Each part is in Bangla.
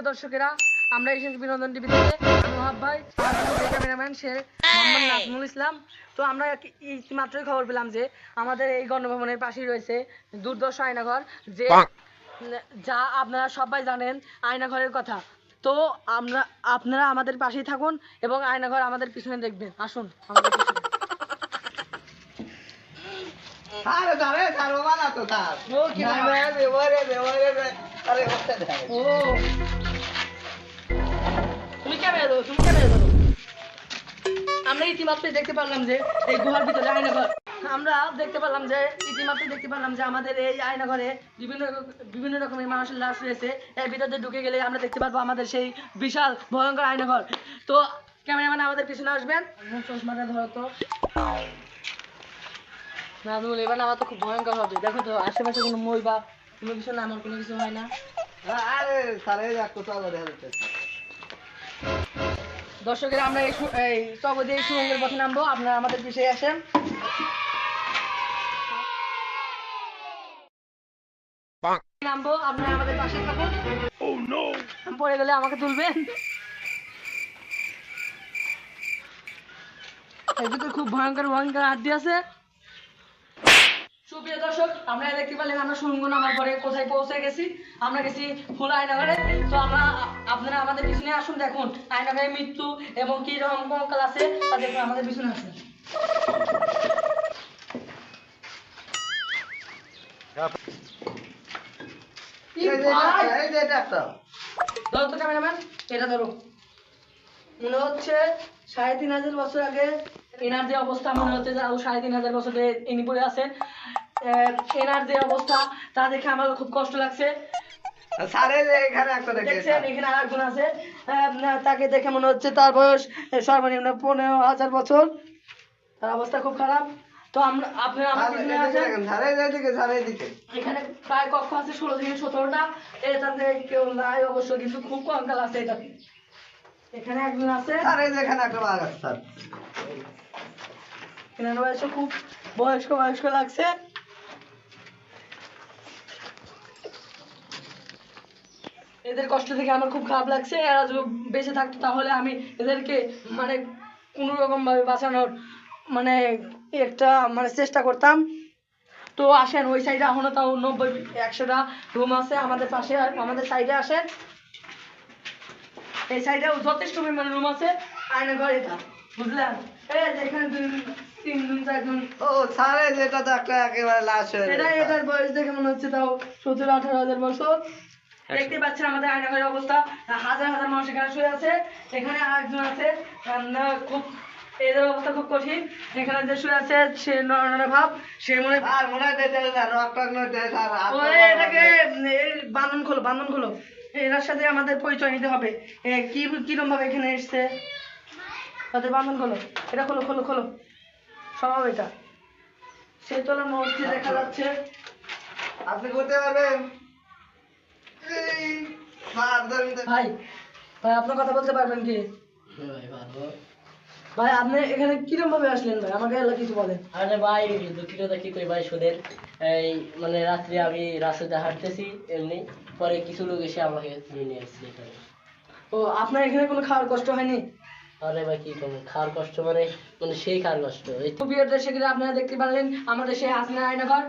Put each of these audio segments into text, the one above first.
সুপ্রিয় দর্শকেরা, আমরা এসেছি বিনোদন টিভি থেকে। আমি ওহাব ভাই, ক্যামেরাম্যান সে মোহাম্মদ নাজমুল ইসলাম। তো আমরা ইতিমাত্রই খবর পেলাম যে আমাদের এই গণভবনের পাশেই রয়েছে দুর্দর্শ আয়নাঘর, যে যা আপনারা সবাই জানেন আয়নাঘরের কথা। তো আপনারা আমাদের পাশেই থাকুন এবং আয়নাঘর আমাদের পিছনে দেখবেন। আসুন আমাদের পিছনে। আমরা ইতিমাত্রই দেখতে পারলাম যে এই গুহার ভিতরে আয়নাঘর, আমরা দেখতে পারলাম যে আমাদের এই আয়নাঘরে বিভিন্ন রকমের মানুষের লাশ রয়েছে। এর ভিতরে ঢুকে গেলে আমরা দেখতে পারবো আমাদের সেই বিশাল ভয়ঙ্কর আয়নাঘর। তো ক্যামেরাম্যান আমাদের পিছনে আসবেন। চশমাটা ধরো তো নাজমুল, এবার আমার তো খুব ভয়ঙ্কর হবে। দেখো তো আশেপাশে কোনো মই বা কোনো কিছু না, আমার কোনো কিছু হয় না। দর্শকেরা, আমরা এই চকো দিয়ে সুরঙ্গের পথে নামবো। আপনারা আমাদের পিছিয়ে আসেন। নামবো, আপনারা আমাদের পাশে থাকুন। পড়ে গেলে আমাকে তুলবেন। এর ভিতরে খুব ভয়ঙ্কর ভয়ঙ্কর হাড্ডি আছে। সুপ্রিয় দর্শক, আমরা দেখতে পেলেন আমরা সুরঙ্গ নামার পরে কোথায় পৌঁছে গেছি। আমরা গেছি ফুল আয়নাঘরে। তো আপনারা আমাদের পিছনে আসুন, দেখুন আয়নাঘরে মৃত্যু এবং কি রকম কঙ্কাল আছে তা দেখুন আমাদের পিছনে আসুন। ধরো তো ক্যামেরাম্যান, এটা ধরো। মনে হচ্ছে ৩,৫০০ বছর আগে এনার যে অবস্থা, মনে হচ্ছে যে ৩,৫০০ বছর ধরে ইনি পড়ে আছেন। এনার যে অবস্থা তা দেখে আমার খুব কষ্ট লাগছে। এখানে আরেকজন আছে, তাকে দেখে মনে হচ্ছে তার বয়স সর্বনিম্ন ১৫,০০০ বছর। তার অবস্থা খুব খারাপ। তো এখানে প্রায় কক্ষ আছে ১৬ থেকে ১৭টা। এটাতে কেউ নাই অবশ্য, কিন্তু খুব কঙ্কাল আছে এটাতে। এখানে একজন আছে, খুব বয়স্ক লাগছে। এদের কষ্ট থেকে আমার খুব খারাপ লাগছে। এরা যদি বেঁচে থাকতো তাহলে আমি এদেরকে মানে কোনো রকম ভাবে বাঁচানোর মানে একটা চেষ্টা করতাম। তো আসেন, ওই সাইডে এখনো তাও ৯০-১০০টা রুম আছে। আমাদের পাশে আমাদের সাইডে আসেন। এই সাইডে যথেষ্ট পরিমাণে রুম আছে। আয়নাঘর এটা, বুঝলেন? এখানে ৩-৪ জন। এটার বয়স দেখে মনে হচ্ছে তাও ১৭-১৮,০০০ বছর। দেখতে পাচ্ছেন আমাদের আয়নাঘরের অবস্থা। হাজার হাজার মানুষ এখানে শুয়ে আছে। এখানে আরেকজন আছে, খুব এদের অবস্থা খুব কঠিন। এখানে যে শুয়ে আছে সে নরনারী ভাব, সে এটাকে বান্ধন খোলো। এনার সাথে আমাদের পরিচয় নিতে হবে। কিরকম ভাবে এখানে এসছে, তাদের বান্ধন খোলো। এটা খোলো স্বভাব এটা। সেই তলার মধ্যে দেখা যাচ্ছে। আপনি করতে পারবেন ভাই? আপনার কথা বলতে পারবেন কি ভাই? আপনি এখানে কিরকম ভাবে আসলেন ভাই? আমাকে কিছু বলেন। আরে ভাই, দুঃখিত কি কই ভাই, সুদের এই রাত্রে আমি রাস্তাতে হাঁটতেছি, এমনি পরে কিছু লোক এসে আমাকে নিয়ে আসছে এখানে। ও, আপনার এখানে কোনো খাওয়ার কষ্ট হয়নি? আরে ভাই কি করবো, খাওয়ার কষ্ট সেই খাওয়ার কষ্ট। প্রিয় দর্শকরা, আপনারা দেখতে পারলেন আমাদের সেই হাসিনা আয়নাঘর।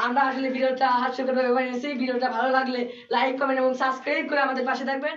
আমরা আসলে ভিডিওটা হাস্যকরভাবে বানিয়েছি। ভিডিওটা ভালো লাগলে লাইক, কমেন্ট এবং সাবস্ক্রাইব করে আমাদের পাশে থাকবেন।